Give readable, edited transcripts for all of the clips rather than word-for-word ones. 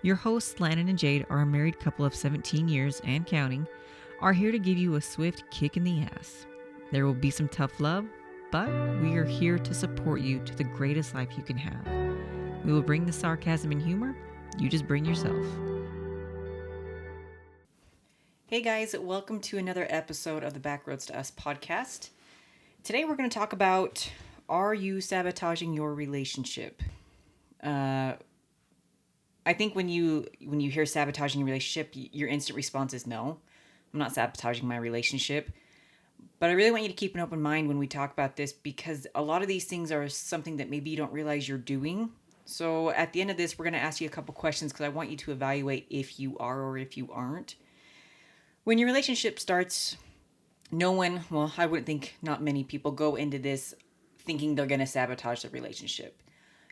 Your hosts, Landon and Jade, are a married couple of 17 years and counting, are here to give you a swift kick in the ass. There will be some tough love, but we are here to support you to the greatest life you can have. We will bring the sarcasm and humor. You just bring yourself. Hey guys, welcome to another episode of the Backroads to Us podcast. Today we're going to talk about, are you sabotaging your relationship? I think when you hear sabotaging your relationship, your instant response is no. I'm not sabotaging my relationship. But I really want you to keep an open mind when we talk about this, because a lot of these things are something that maybe you don't realize you're doing. So at the end of this, we're going to ask you a couple questions because I want you to evaluate if you are or if you aren't. When your relationship starts, I wouldn't think not many people go into this thinking they're going to sabotage the relationship.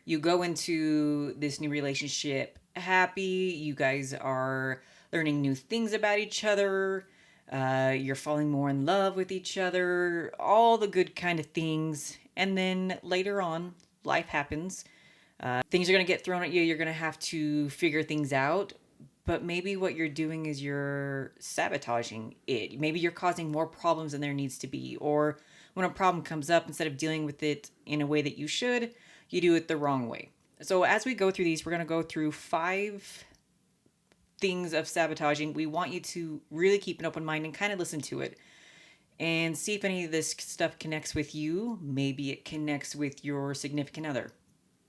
You go into this new relationship happy, you guys are learning new things about each other, you're falling more in love with each other, all the good kind of things. And then later on, life happens. Things are going to get thrown at you. You're going to have to figure things out. But maybe what you're doing is you're sabotaging it. Maybe you're causing more problems than there needs to be. Or when a problem comes up, instead of dealing with it in a way that you should, you do it the wrong way. So as we go through these, we're going to go through 5 things of sabotaging. We want you to really keep an open mind and kind of listen to it and see if any of this stuff connects with you. Maybe it connects with your significant other.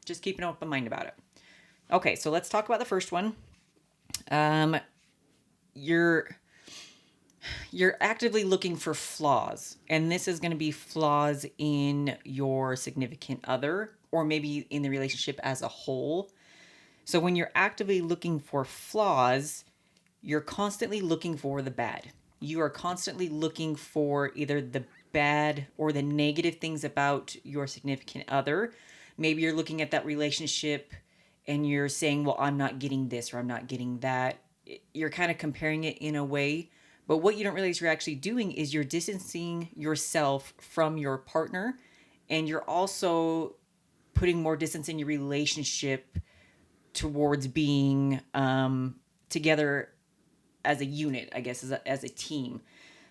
Just keep an open mind about it. Okay, so let's talk about the first one. You're actively looking for flaws, and this is going to be flaws in your significant other or maybe in the relationship as a whole. So when you're actively looking for flaws, you're constantly looking for the bad. You are constantly looking for either the bad or the negative things about your significant other. Maybe you're looking at that relationship and you're saying, well, I'm not getting this or I'm not getting that. You're kind of comparing it in a way. But what you don't realize you're actually doing is you're distancing yourself from your partner, and you're also putting more distance in your relationship towards being together as a unit, I guess, as a team.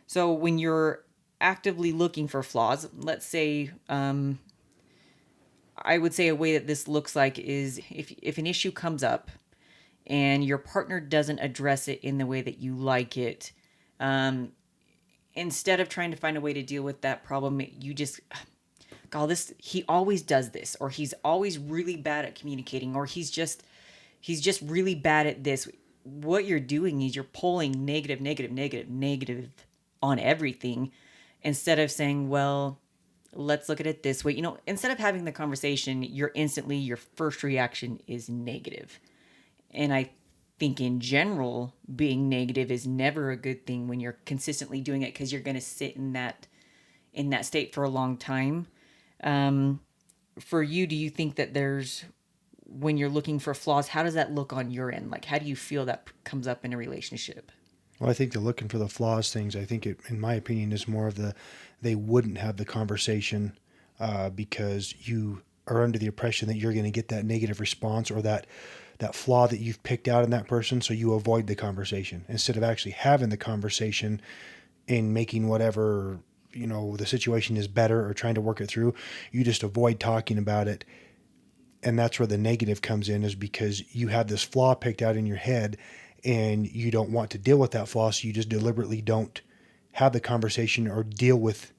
So when you're actively looking for flaws, let's say, I would say a way that this looks like is if an issue comes up and your partner doesn't address it in the way that you like it, instead of trying to find a way to deal with that problem, you just, God, he always does this, or he's always really bad at communicating, or he's just really bad at this. What you're doing is you're pulling negative on everything, instead of saying, well, let's look at it this way. Instead of having the conversation, your first reaction is negative. And I think in general, being negative is never a good thing when you're consistently doing it, because you're going to sit in that state for a long time. For you, do you think that when you're looking for flaws, how does that look on your end? Like, how do you feel that comes up in a relationship? Well, I think the looking for the flaws things, I think it, in my opinion, is more of they wouldn't have the conversation because you are under the impression that you're going to get that negative response or that flaw that you've picked out in that person. So you avoid the conversation instead of actually having the conversation and making whatever, the situation is better or trying to work it through. You just avoid talking about it. And that's where the negative comes in, is because you have this flaw picked out in your head and you don't want to deal with that flaw. So you just deliberately don't have the conversation or deal with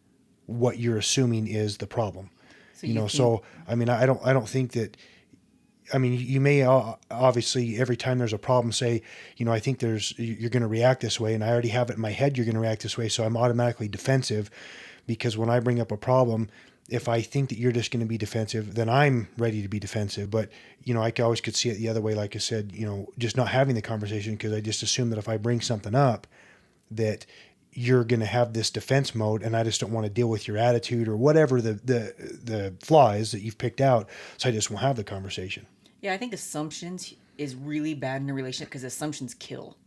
what you're assuming is the problem. So I mean, I don't think that, I mean, you may obviously every time there's a problem say, I think you're going to react this way, and I already have it in my head you're going to react this way, so I'm automatically defensive, because when I bring up a problem, if I think that you're just going to be defensive, then I'm ready to be defensive. But, I always could see it the other way, like I said, just not having the conversation, because I just assume that if I bring something up that you're going to have this defense mode, and I just don't want to deal with your attitude or whatever the flaw is that you've picked out. So I just won't have the conversation. Yeah, I think assumptions is really bad in a relationship, because assumptions kill.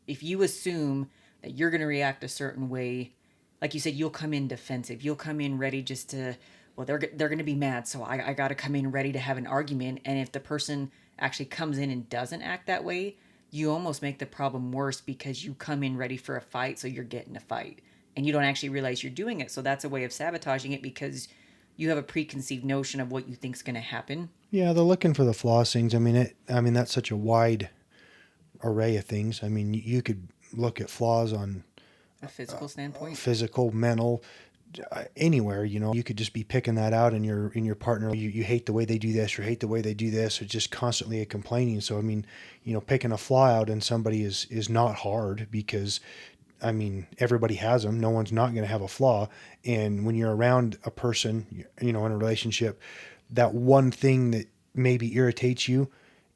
If you assume that you're going to react a certain way, like you said, you'll come in defensive. You'll come in ready just to, well, they're going to be mad, so I got to come in ready to have an argument. And if the person actually comes in and doesn't act that way, you almost make the problem worse because you come in ready for a fight, so you're getting a fight, and you don't actually realize you're doing it. So that's a way of sabotaging it because you have a preconceived notion of what you think's going to happen. Yeah, they're looking for the flaws things. I mean that's such a wide array of things. I mean, you could look at flaws on A physical standpoint. physical, mental, anywhere. You could just be picking that out in your partner. You hate the way they do this, or hate the way they do this, or just constantly complaining. So I mean, picking a flaw out in somebody is not hard because I mean, everybody has them. No one's not going to have a flaw. And when you're around a person, in a relationship, that one thing that maybe irritates you,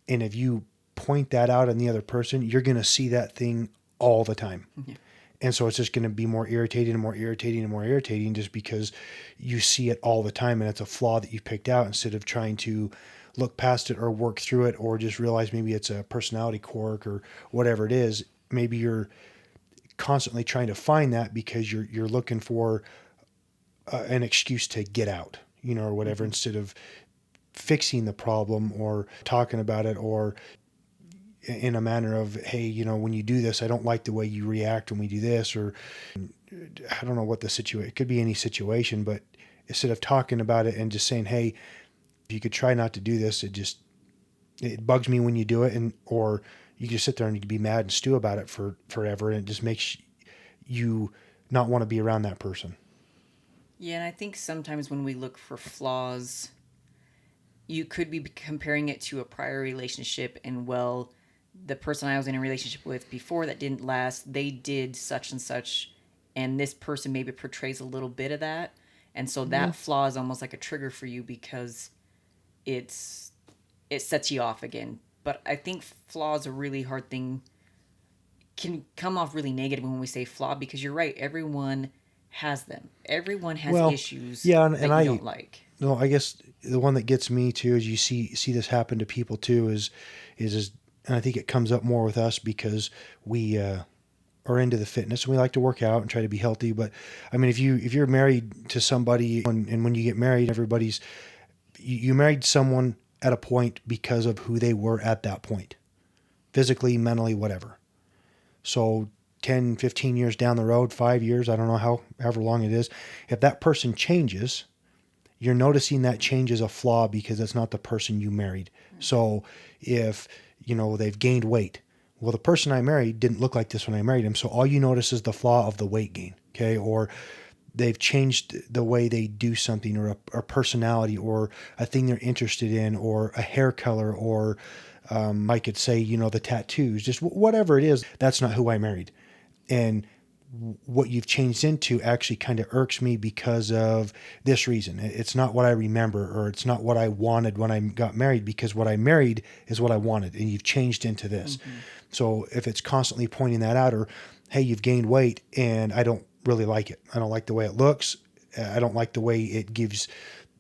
and if you point that out on the other person, you're going to see that thing all the time. Yeah. And so it's just going to be more irritating and more irritating and more irritating just because you see it all the time and it's a flaw that you picked out instead of trying to look past it or work through it or just realize maybe it's a personality quirk or whatever it is. Maybe you're constantly trying to find that because you're looking for an excuse to get out, or whatever, instead of fixing the problem or talking about it or in a manner of, hey, when you do this, I don't like the way you react when we do this, or I don't know what the situation, it could be any situation, but instead of talking about it and just saying, hey, if you could try not to do this, it bugs me when you do it. And, or you can just sit there and you can be mad and stew about it for forever. And it just makes you not want to be around that person. Yeah, and I think sometimes when we look for flaws, you could be comparing it to a prior relationship, and well, the person I was in a relationship with before that didn't last, they did such and such, and this person maybe portrays a little bit of that. And so Yeah. that flaw is almost like a trigger for you because it's it sets you off again. But I think flaw is a really hard thing, can come off really negative when we say flaw, because you're right, everyone has them. Everyone has Well, issues yeah. that And you I, don't like. no, I guess the one that gets me too is you see this happen to people too is, and I think it comes up more with us because we, are into the fitness and we like to work out and try to be healthy. But I mean, if you're married to somebody and when you get married, you married someone at a point because of who they were at that point, physically, mentally, whatever. So 10, 15 years down the road, 5 years, I don't know however long it is, if that person changes, you're noticing that change is a flaw because it's not the person you married. So if, they've gained weight, well, the person I married didn't look like this when I married him. So all you notice is the flaw of the weight gain. Okay. Or they've changed the way they do something or a personality or a thing they're interested in or a hair color or I could say, the tattoos, just whatever it is, that's not who I married. And what you've changed into actually kind of irks me because of this reason. It's not what I remember or it's not what I wanted when I got married because what I married is what I wanted and you've changed into this. Mm-hmm. So if it's constantly pointing that out or, hey, you've gained weight and I don't really like it. I don't like the way it looks. I don't like the way it gives,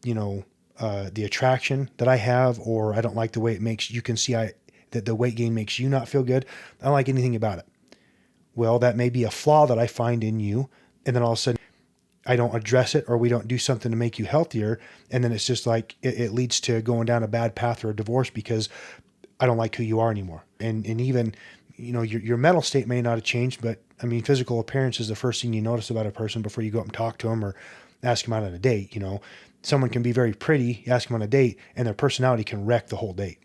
the attraction that I have, or I don't like the way it makes you can see that the weight gain makes you not feel good. I don't like anything about it. Well, that may be a flaw that I find in you. And then all of a sudden I don't address it or we don't do something to make you healthier. And then it's just like, it leads to going down a bad path or a divorce because I don't like who you are anymore. And even, your mental state may not have changed, but I mean, physical appearance is the first thing you notice about a person before you go up and talk to them or ask them out on a date. Someone can be very pretty, you ask them on a date and their personality can wreck the whole date.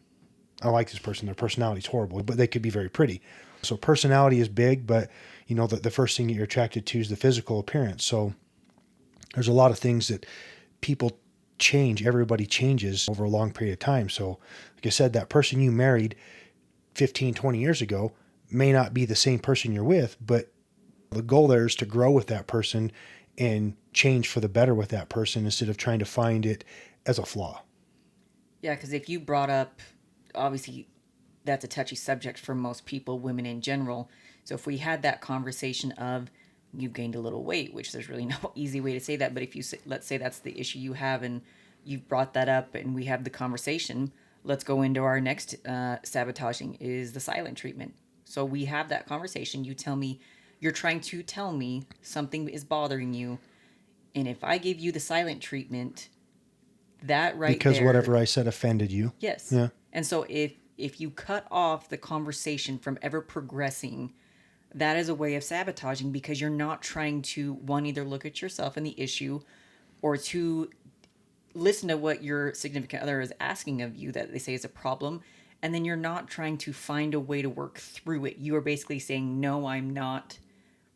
I like this person. Their personality is horrible, but they could be very pretty. So personality is big, but the first thing that you're attracted to is the physical appearance. So there's a lot of things that people change. Everybody changes over a long period of time. So like I said, that person you married 15, 20 years ago may not be the same person you're with, but the goal there is to grow with that person and change for the better with that person instead of trying to find it as a flaw. Yeah, because if you brought up, obviously, that's a touchy subject for most people, women in general. So if we had that conversation of you've gained a little weight, which there's really no easy way to say that, but if you say, let's say that's the issue you have, and you've brought that up, and we have the conversation, let's go into our next sabotaging is the silent treatment. So we have that conversation. You tell me, you're trying to tell me something is bothering you, and if I give you the silent treatment, That right Because there. whatever I said offended you. Yes. Yeah. And so if you cut off the conversation from ever progressing, that is a way of sabotaging, because you're not trying to, one, either look at yourself and the issue, or two, listen to what your significant other is asking of you that they say is a problem, and then you're not trying to find a way to work through it. You are basically saying, no, I'm not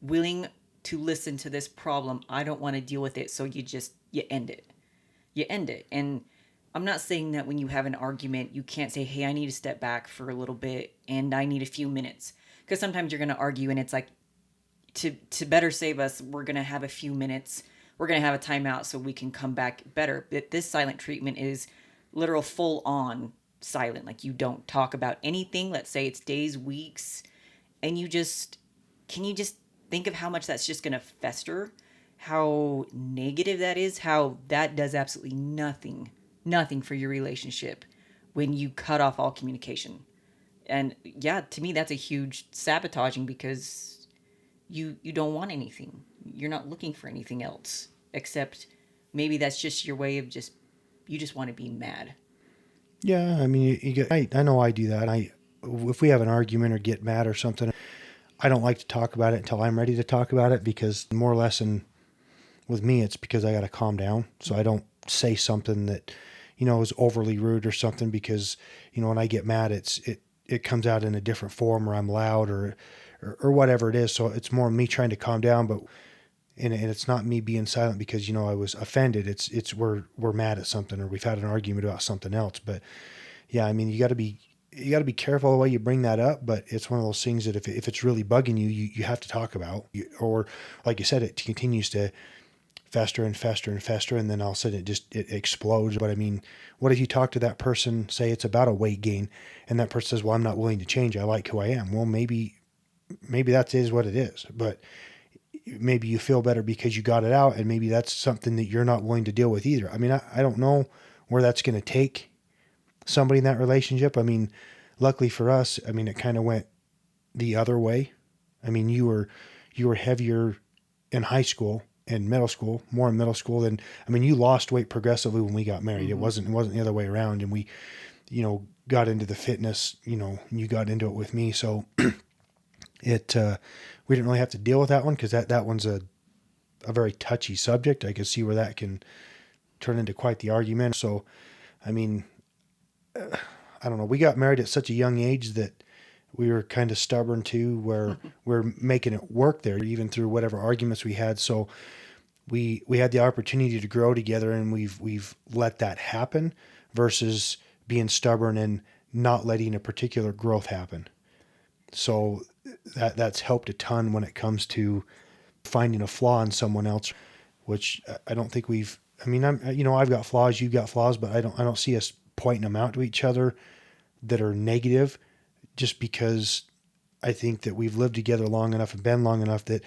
willing to listen to this problem. I don't want to deal with it. So you end it. You end it. And I'm not saying that when you have an argument, you can't say, hey, I need to step back for a little bit and I need a few minutes. Because sometimes you're going to argue and it's like, to better save us, we're going to have a few minutes. We're going to have a timeout so we can come back better. But this silent treatment is literal full on silent. Like, you don't talk about anything. Let's say it's days, weeks, and can you just think of how much that's just going to fester? How negative that is, how that does absolutely nothing for your relationship when you cut off all communication. And yeah, to me that's a huge sabotaging, because you don't want anything. You're not looking for anything else, except maybe that's just your way of just, you just want to be mad. Yeah. I mean, you get, I know I do that. If we have an argument or get mad or something, I don't like to talk about it until I'm ready to talk about it, because more or less, and with me, it's because I got to calm down. So I don't say something that, is overly rude or something, because, when I get mad, it comes out in a different form, or I'm loud, or whatever it is. So it's more me trying to calm down, but, and it's not me being silent because, I was offended. It's we're mad at something, or we've had an argument about something else. But yeah, I mean, you got to be careful the way you bring that up, but it's one of those things that if it's really bugging you, you have to talk about, or like you said, it continues to fester and fester and fester, and then all of a sudden it explodes. But I mean, what if you talk to that person, say it's about a weight gain, and that person says, well, I'm not willing to change, I like who I am. Well, maybe that is what it is, but maybe you feel better because you got it out, and maybe that's something that you're not willing to deal with either. I mean, I don't know where that's going to take somebody in that relationship. I mean, luckily for us, I mean, it kind of went the other way. I mean, you were heavier in high school and middle school, more in middle school than, I mean, you lost weight progressively when we got married. Mm-hmm. It wasn't the other way around. And we, got into the fitness, and you got into it with me. So we didn't really have to deal with that one, because that one's a very touchy subject. I could see where that can turn into quite the argument. So, I mean, I don't know. We got married at such a young age that we were kind of stubborn too, where we're making it work there, even through whatever arguments we had. So we had the opportunity to grow together, and we've let that happen, versus being stubborn and not letting a particular growth happen. So that's helped a ton when it comes to finding a flaw in someone else, which I don't think we've. I mean, I've got flaws, you've got flaws, but I don't see us pointing them out to each other that are negative, just because I think that we've lived together long enough and been long enough that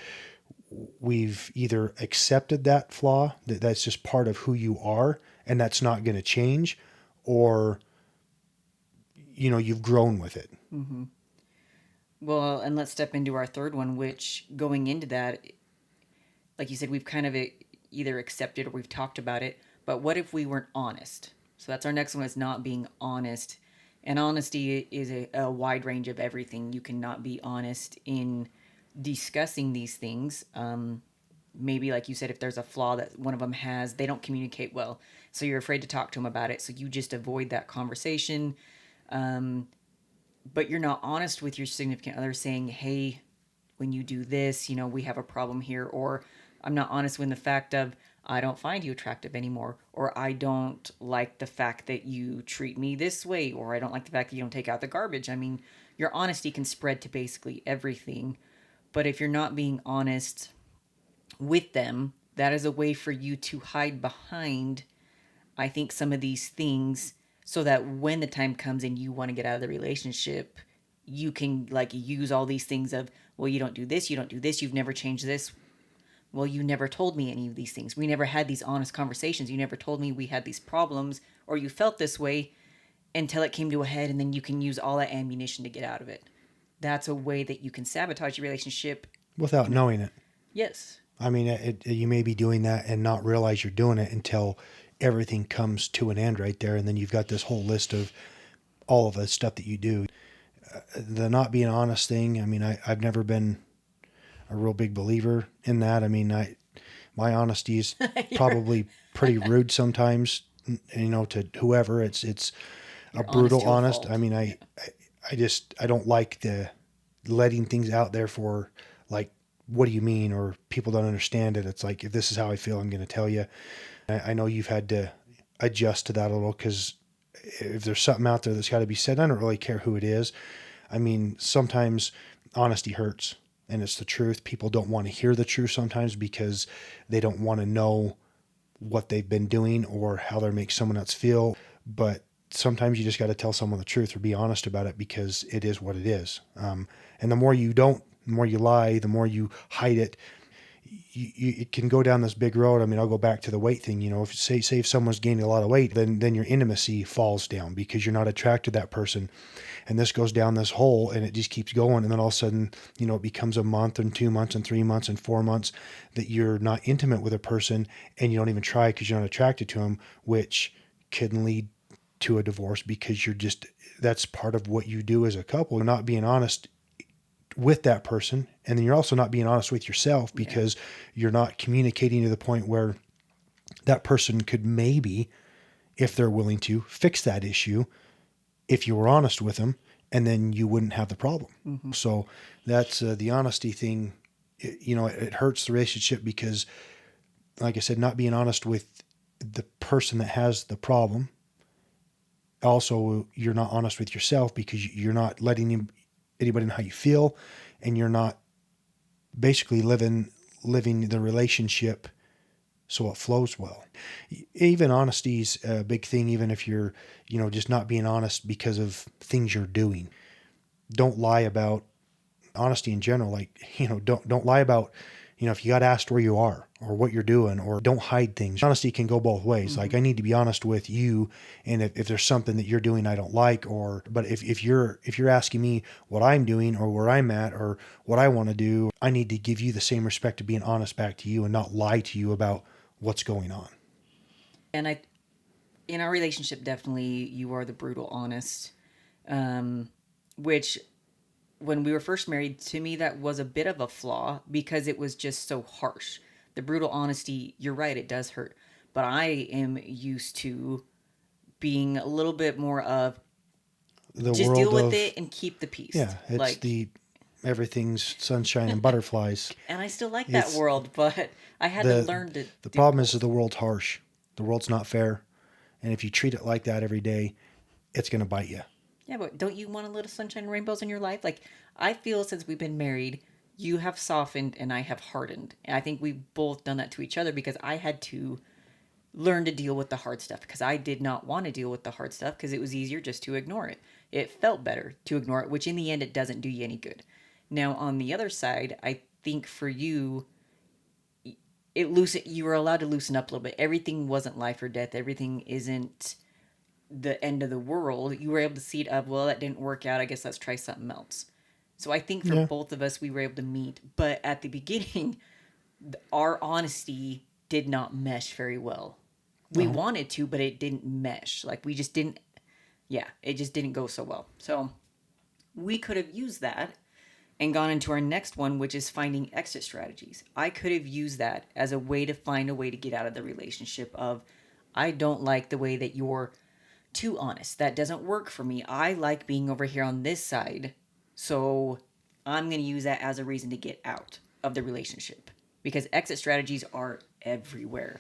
we've either accepted that flaw, that that's just part of who you are and that's not going to change, or you've grown with it. Mm-hmm. Well, and let's step into our third one, which, going into that, like you said, we've kind of either accepted or we've talked about it. But what if we weren't honest? So that's our next one, is not being honest. And honesty is a wide range of everything. You cannot be honest in discussing these things. Maybe, like you said, if there's a flaw that one of them has, they don't communicate well. So you're afraid to talk to them about it. So you just avoid that conversation. Um, but you're not honest with your significant other, saying, hey, when you do this, we have a problem here. Or I'm not honest with the fact of, I don't find you attractive anymore, or I don't like the fact that you treat me this way, or I don't like the fact that you don't take out the garbage. I mean, your honesty can spread to basically everything. But if you're not being honest with them, that is a way for you to hide behind, I think, some of these things, so that when the time comes and you want to get out of the relationship, you can like use all these things of, well, you don't do this, you don't do this, you've never changed this. Well, you never told me any of these things. We never had these honest conversations. You never told me we had these problems, or you felt this way, until it came to a head, and then you can use all that ammunition to get out of it. That's a way that you can sabotage your relationship. Without In a, knowing it. yes. I mean, you may be doing that and not realize you're doing it until everything comes to an end right there. And then you've got this whole list of all of the stuff that you do. The not being honest thing, I mean, I've never been a real big believer in that. I mean, my honesty is you're probably pretty rude sometimes, to whoever. It's a you're honest brutal to a honest. I fault. mean, Yeah. I don't like the letting things out there for like, what do you mean? Or people don't understand it. It's like, if this is how I feel, I'm going to tell you. I know you've had to adjust to that a little because if there's something out there that's got to be said, I don't really care who it is. I mean, sometimes honesty hurts and it's the truth. People don't want to hear the truth sometimes because they don't want to know what they've been doing or how they make someone else feel. But sometimes you just got to tell someone the truth or be honest about it because it is what it is. And the more you don't, the more you lie, the more you hide it, it can go down this big road. I mean, I'll go back to the weight thing. If someone's gaining a lot of weight, then your intimacy falls down because you're not attracted to that person, and this goes down this hole, and it just keeps going. And then all of a sudden, it becomes a month and 2 months and 3 months and 4 months that you're not intimate with a person, and you don't even try because you're not attracted to them, which can lead to a divorce because that's part of what you do as a couple. You're not being honest with that person, and then you're also not being honest with yourself Yeah. because you're not communicating to the point where that person could maybe, if they're willing to, fix that issue if you were honest with them, and then you wouldn't have the problem. Hmm. So that's the honesty thing. It hurts the relationship because, like I said, not being honest with the person that has the problem. Also, you're not honest with yourself because you're not letting anybody know how you feel, and you're not basically living the relationship so it flows well. Even honesty's a big thing, even if you're, just not being honest because of things you're doing. Don't lie about honesty in general. Like, don't lie about, if you got asked where you are or what you're doing, or don't hide things. Honesty can go both ways. Hmm. Like, I need to be honest with you. And if there's something that you're doing I don't like, but if you're asking me what I'm doing or where I'm at or what I want to do, I need to give you the same respect of being honest back to you and not lie to you about what's going on. And in our relationship, definitely you are the brutal honest. Which when we were first married, to me that was a bit of a flaw because it was just so harsh. The brutal honesty, you're right, it does hurt. But I am used to being a little bit more of The just deal world with of, it and keep the peace. yeah, it's Like, the everything's sunshine and butterflies. and I still like that It's world, but I had to the learn to the do problem is that both. the world's harsh. The world's not fair, and if you treat it like that every day, it's going to bite you. Yeah, but don't you want a little sunshine and rainbows in your life? Like, I feel since we've been married, you have softened and I have hardened. And I think we've both done that to each other because I had to learn to deal with the hard stuff because I did not want to deal with the hard stuff because it was easier just to ignore it. It felt better to ignore it, which in the end, it doesn't do you any good. Now, on the other side, I think for you, you were allowed to loosen up a little bit. Everything wasn't life or death. Everything isn't the end of the world. You were able to see it of, well, that didn't work out. I guess let's try something else. So I think for Yeah. both of us, we were able to meet. But at the beginning, our honesty did not mesh very well. We No. wanted to, but it didn't mesh. Like, we just didn't, yeah, it just didn't go so well. So we could have used that and gone into our next one, which is finding exit strategies. I could have used that as a way to find a way to get out of the relationship of, I don't like the way that you're too honest. That doesn't work for me. I like being over here on this side. So I'm going to use that as a reason to get out of the relationship because exit strategies are everywhere.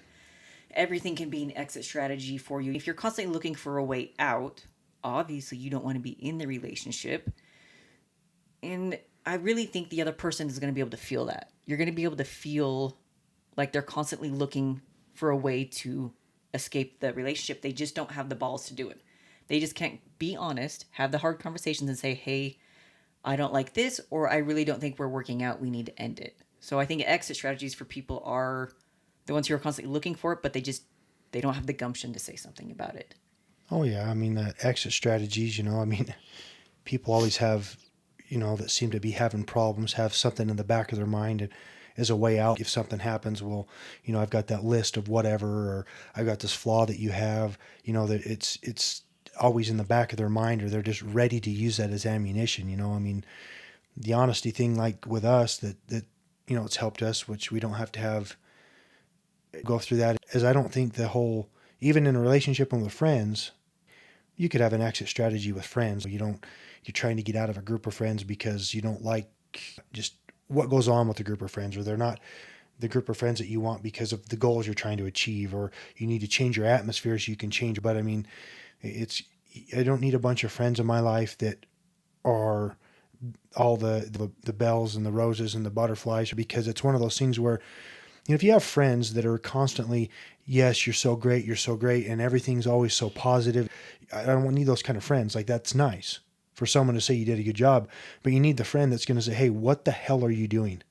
Everything can be an exit strategy for you. If you're constantly looking for a way out, obviously you don't want to be in the relationship. And I really think the other person is going to be able to feel that. You're going to be able to feel like they're constantly looking for a way to escape the relationship. They just don't have the balls to do it. They just can't be honest, have the hard conversations and say, hey, I don't like this, or I really don't think we're working out. We need to end it. So I think exit strategies for people are the ones who are constantly looking for it, but they don't have the gumption to say something about it. Oh yeah. I mean, the exit strategies. I mean, people always have, that seem to be having problems, have something in the back of their mind, and as a way out. If something happens, well, I've got that list of whatever, or I've got this flaw that you have, that it's always in the back of their mind, or they're just ready to use that as ammunition. I mean, the honesty thing, like with us, that it's helped us, which we don't have to have go through that. As I don't think the whole, even in a relationship and with friends, you could have an exit strategy with friends. You're trying to get out of a group of friends because you don't like just what goes on with the group of friends, or they're not the group of friends that you want because of the goals you're trying to achieve, or you need to change your atmosphere so you can change. But I mean, it's, I don't need a bunch of friends in my life that are all the bells and the roses and the butterflies, because it's one of those things where, if you have friends that are constantly, yes, you're so great, and everything's always so positive, I don't need those kind of friends. Like, that's nice for someone to say you did a good job, but you need the friend that's going to say, hey, what the hell are you doing?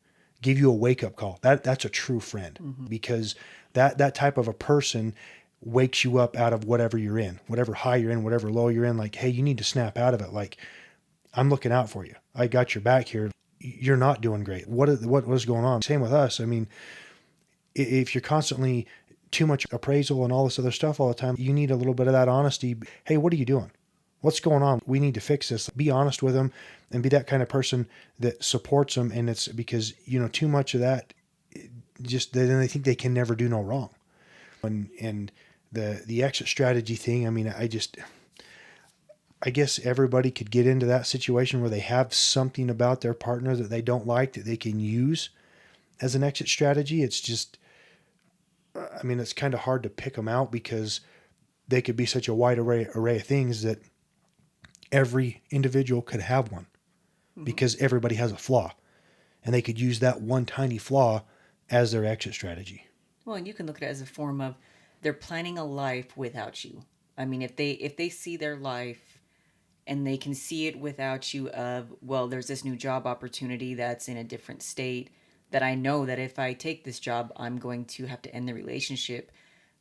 Give you a wake up call. That's a true friend, Mm-hmm. because that type of a person wakes you up out of whatever you're in, whatever high you're in, whatever low you're in. Like, hey, you need to snap out of it. Like, I'm looking out for you. I got your back here. You're not doing great. What was going on? Same with us. I mean, if you're constantly too much appraisal and all this other stuff all the time, you need a little bit of that honesty. Hey, what are you doing? What's going on? We need to fix this. Be honest with them, and be that kind of person that supports them. And it's because, too much of that, just then they think they can never do no wrong. And the exit strategy thing, I mean, I guess everybody could get into that situation where they have something about their partner that they don't like that they can use as an exit strategy. It's just, I mean, it's kind of hard to pick them out, because they could be such a wide array of things that every individual could have one, Mm-hmm. because everybody has a flaw, and they could use that one tiny flaw as their exit strategy. Well, and you can look at it as a form of they're planning a life without you. I mean, if they see their life and they can see it without you, of, well, there's this new job opportunity that's in a different state, that I know that if I take this job I'm going to have to end the relationship.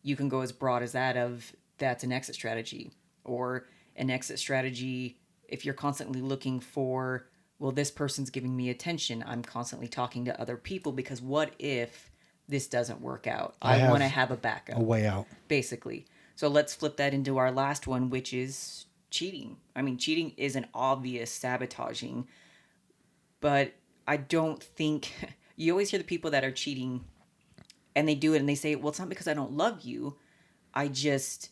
You can go as broad as that, of that's an exit strategy. Or an exit strategy, if you're constantly looking for, well, this person's giving me attention, I'm constantly talking to other people, because what if this doesn't work out? I I want to have have a a backup, way out. basically. So let's flip that into our last one, which is cheating. I mean, cheating is an obvious sabotaging, but I don't think you always hear the people that are cheating and they do it and they say, well, it's not because I don't love you. I just,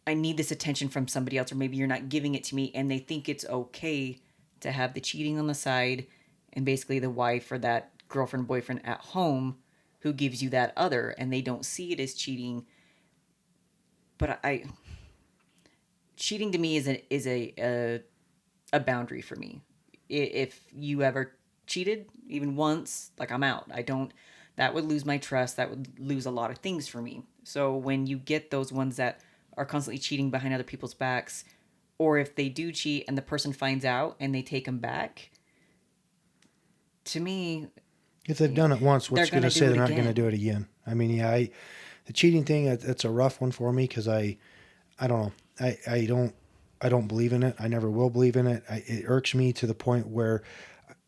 I need this attention from somebody else, or maybe you're not giving it to me. And they think it's okay to have the cheating on the side, and basically the wife or that girlfriend, boyfriend at home who gives you that other, and they don't see it as cheating. But cheating to me is a boundary for me. If you ever cheated even once, like, I'm out. I don't. That would lose my trust. That would lose a lot of things for me. So when you get those ones that are constantly cheating behind other people's backs, or if they do cheat and the person finds out and they take them back, to me, If they've done it once, they're what's going gonna to say do it they're not going to again. do it again? I mean, yeah, the cheating thing, it's a rough one for me, because I don't know. I don't believe in it. I never will believe in it. It irks me to the point where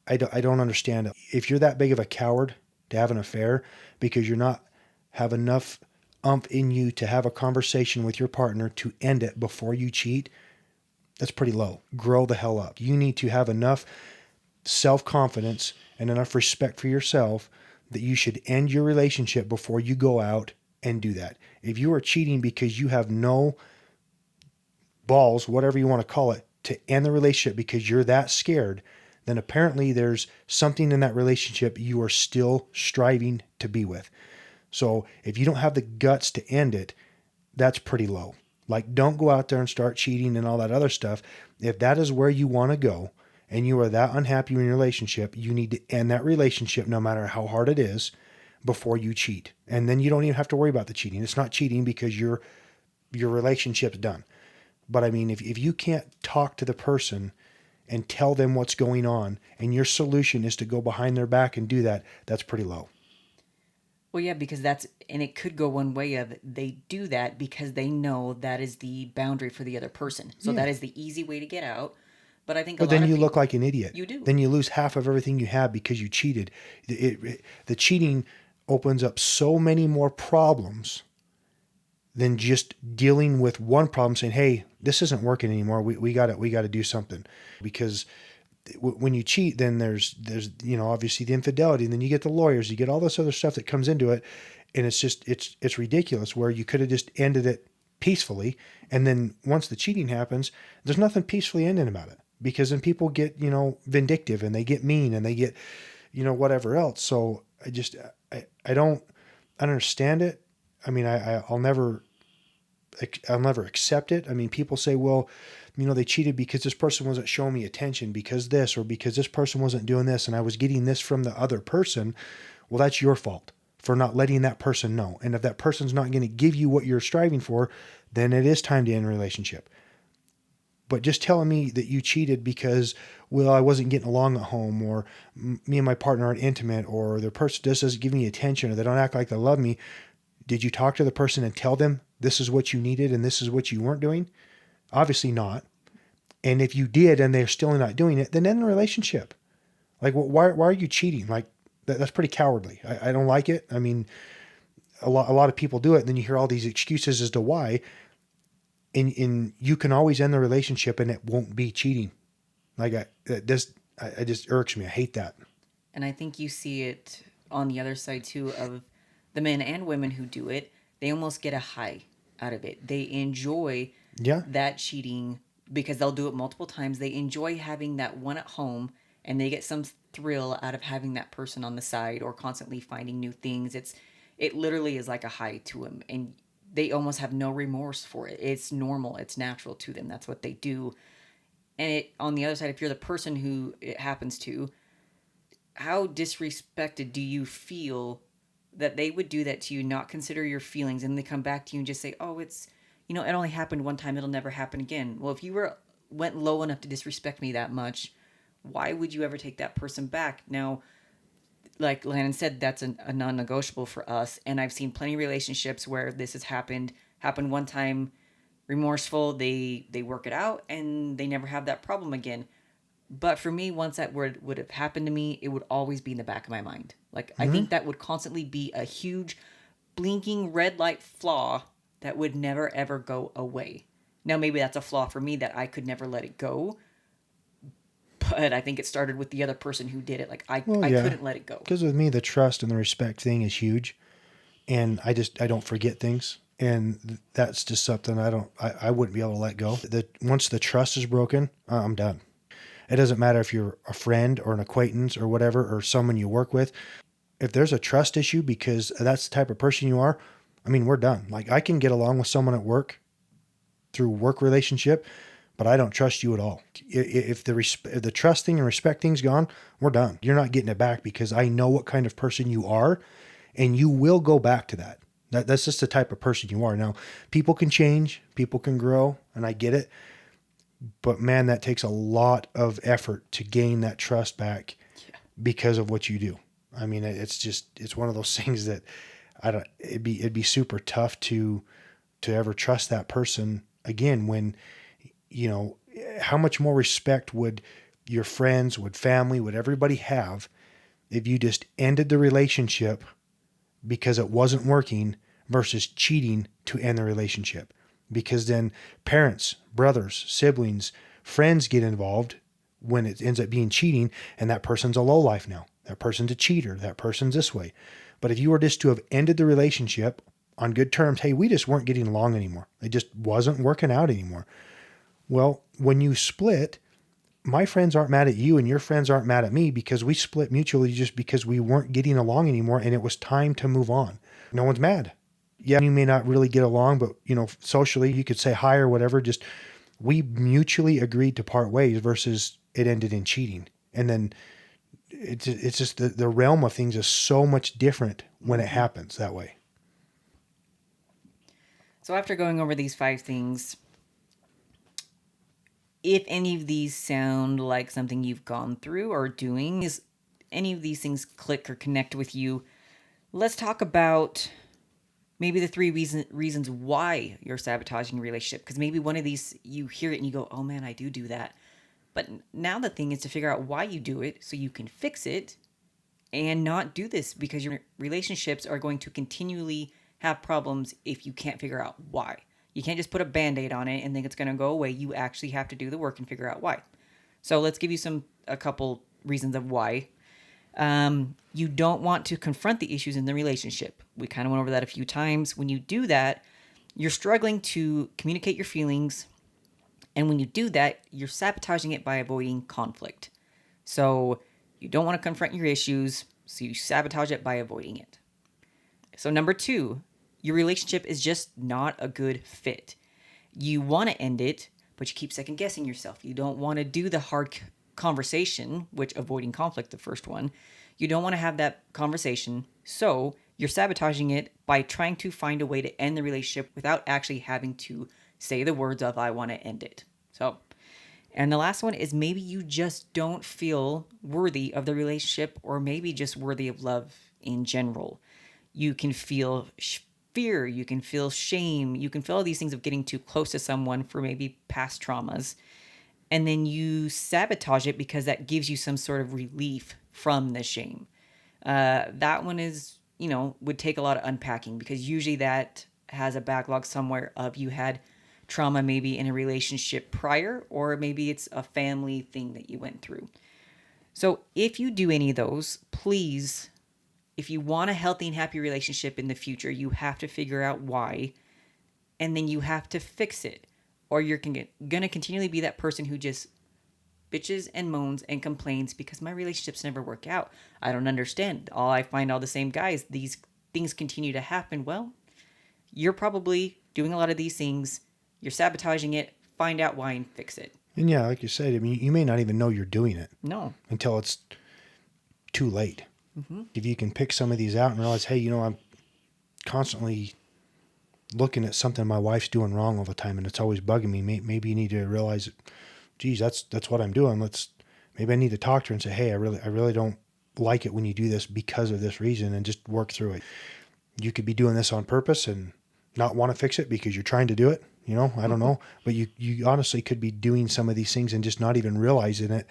I don't understand it. If you're that big of a coward to have an affair because you're not have enough umph in you to have a conversation with your partner to end it before you cheat, that's pretty low. Grow the hell up. You need to have enough self confidence and enough respect for yourself that you should end your relationship before you go out and do that. If you are cheating because you have no balls, whatever you want to call it, to end the relationship because you're that scared, then apparently there's something in that relationship you are still striving to be with. So if you don't have the guts to end it, that's pretty low. Like, don't go out there and start cheating and all that other stuff. If that is where you want to go and you are that unhappy in your relationship, you need to end that relationship no matter how hard it is before you cheat. And then you don't even have to worry about the cheating. It's not cheating because your relationship's done. But I mean, if you can't talk to the person and tell them what's going on, and your solution is to go behind their back and do that, that's pretty low. Well, yeah, because that's, and it could go one way of they do that because they know that is the boundary for the other person. So Yeah. that is the easy way to get out. But I think a But lot then of you look people, like an idiot. you do. Then you lose half of everything you have because you cheated. The cheating opens up so many more problems than just dealing with one problem, saying, "Hey, this isn't working anymore. We got to do something." Because when you cheat, then there's obviously the infidelity, and then you get the lawyers, you get all this other stuff that comes into it, and it's just it's ridiculous. Where you could have just ended it peacefully, and then once the cheating happens, there's nothing peacefully ending about it, because then people get vindictive, and they get mean, and they get whatever else. So I don't understand it. I mean, I'll never accept it. I mean, people say, well, they cheated because this person wasn't showing me attention, because this, or because this person wasn't doing this, and I was getting this from the other person. Well, that's your fault for not letting that person know. And if that person's not going to give you what you're striving for, then it is time to end a relationship. But just telling me that you cheated because, well, I wasn't getting along at home, or me and my partner aren't intimate, or the person just doesn't give me attention, or they don't act like they love me. Did you talk to the person and tell them this is what you needed and this is what you weren't doing? Obviously not. And if you did and they're still not doing it, then end the relationship. Like, why are you cheating? Like, that's pretty cowardly. I don't like it. I mean, a lot of people do it, and then you hear all these excuses as to why. And you can always end the relationship, and it won't be cheating. Like, it just irks me. I hate that. And I think you see it on the other side too of the men and women who do it. They almost get a high out of it. They enjoy Yeah. that cheating because they'll do it multiple times. They enjoy having that one at home, and they get some thrill out of having that person on the side or constantly finding new things. It literally is like a high to them, and they almost have no remorse for it. It's normal, it's natural to them. That's what they do. And on the other side, if you're the person who it happens to, how disrespected do you feel that they would do that to you, not consider your feelings, and they come back to you and just say, "Oh, it only happened one time. It'll never happen again." Well, if you went low enough to disrespect me that much, why would you ever take that person back? Now, like Landon said, that's a non-negotiable for us, and I've seen plenty of relationships where this has happened one time, remorseful, they work it out, and they never have that problem again. But for me, once that would have happened to me, it would always be in the back of my mind. Like, I Mm-hmm. think that would constantly be a huge blinking red light flaw that would never ever go away. Now, maybe that's a flaw for me that I could never let it go, but I think it started with the other person who did it. Like, Well, I yeah. couldn't let it go. Because with me, the trust and the respect thing is huge. And I don't forget things, and that's just something I wouldn't be able to let go. That once the trust is broken, I'm done. It doesn't matter if you're a friend or an acquaintance or whatever, or someone you work with. If there's a trust issue because that's the type of person you are, I mean, we're done. Like, I can get along with someone at work through work relationship, but I don't trust you at all. If the trust thing and respect thing's gone, we're done. You're not getting it back, because I know what kind of person you are, and you will go back to that. That's just the type of person you are. Now, people can change, people can grow, and I get it. But man, that takes a lot of effort to gain that trust back Yeah. because of what you do. I mean, it's one of those things that I don't. It'd be super tough to ever trust that person again. When you know how much more respect would your friends, would family, would everybody have if you just ended the relationship because it wasn't working, versus cheating to end the relationship. Because then parents, brothers, siblings, friends get involved when it ends up being cheating, and that person's a lowlife now. That person's a cheater. That person's this way. But if you were just to have ended the relationship on good terms, hey, we just weren't getting along anymore. It just wasn't working out anymore. Well, when you split, my friends aren't mad at you and your friends aren't mad at me, because we split mutually just because we weren't getting along anymore and it was time to move on. No one's mad. Yeah, you may not really get along, but socially you could say hi or whatever. Just we mutually agreed to part ways, versus it ended in cheating. And then it's just the realm of things is so much different when it Mm-hmm. happens that way. So after going over these 5 things, if any of these sound like something you've gone through or doing, is any of these things click or connect with you, let's talk about maybe the three reasons why you're sabotaging a relationship. Because maybe one of these, you hear it and you go, "Oh man, I do that." But now the thing is to figure out why you do it so you can fix it and not do this, because your relationships are going to continually have problems if you can't figure out why. You can't just put a band-aid on it and think it's going to go away. You actually have to do the work and figure out why. So let's give you a couple reasons of why. You don't want to confront the issues in the relationship. We kind of went over that a few times. When you do that, you're struggling to communicate your feelings. And when you do that, you're sabotaging it by avoiding conflict. So you don't want to confront your issues, so you sabotage it by avoiding it. So, number two, your relationship is just not a good fit. You want to end it, but you keep second guessing yourself. You don't want to do the hard conversation, which avoiding conflict, the first one. You don't want to have that conversation. So you're sabotaging it by trying to find a way to end the relationship without actually having to say the words of, I want to end it. So, and the last one is maybe you just don't feel worthy of the relationship, or maybe just worthy of love in general. You can feel fear, you can feel shame, you can feel all these things of getting too close to someone for maybe past traumas. And then you sabotage it because that gives you some sort of relief from the shame. That one is, would take a lot of unpacking, because usually that has a backlog somewhere of you had trauma maybe in a relationship prior, or maybe it's a family thing that you went through. So if you do any of those, please, if you want a healthy and happy relationship in the future, you have to figure out why, and then you have to fix it, or you're going to continually be that person who just bitches and moans and complains because my relationships never work out. I don't understand. I find all the same guys. These things continue to happen. Well, you're probably doing a lot of these things. You're sabotaging it. Find out why and fix it. And yeah, like you said, I mean, you may not even know you're doing it No. until it's too late. If you can pick some of these out and realize, hey, I'm constantly looking at something my wife's doing wrong all the time, and it's always bugging me. Maybe you need to realize, geez, that's what I'm doing. Maybe I need to talk to her and say, hey, I really don't like it when you do this because of this reason, and just work through it. You could be doing this on purpose and not want to fix it because you're trying to do it. I don't know, but you honestly could be doing some of these things and just not even realizing it,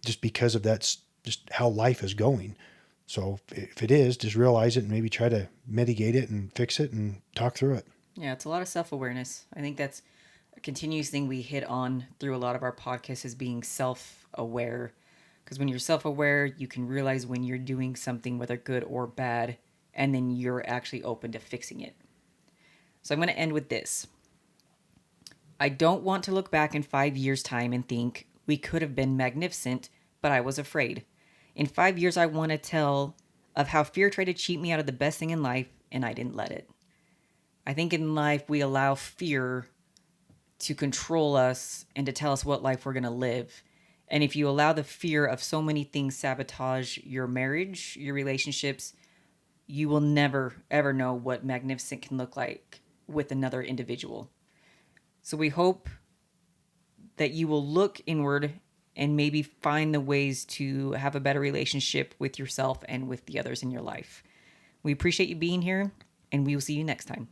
just because of that's just how life is going. So if it is, just realize it and maybe try to mitigate it and fix it and talk through it. Yeah, it's a lot of self-awareness. I think that's a continuous thing we hit on through a lot of our podcasts, is being self-aware. Because when you're self-aware, you can realize when you're doing something, whether good or bad, and then you're actually open to fixing it. So I'm going to end with this. I don't want to look back in 5 years' time and think we could have been magnificent, but I was afraid. In 5 years, I want to tell of how fear tried to cheat me out of the best thing in life, and I didn't let it. I think in life we allow fear to control us and to tell us what life we're going to live. And if you allow the fear of so many things sabotage your marriage, your relationships, you will never, ever know what magnificent can look like with another individual. So we hope that you will look inward and maybe find the ways to have a better relationship with yourself and with the others in your life. We appreciate you being here, and we will see you next time.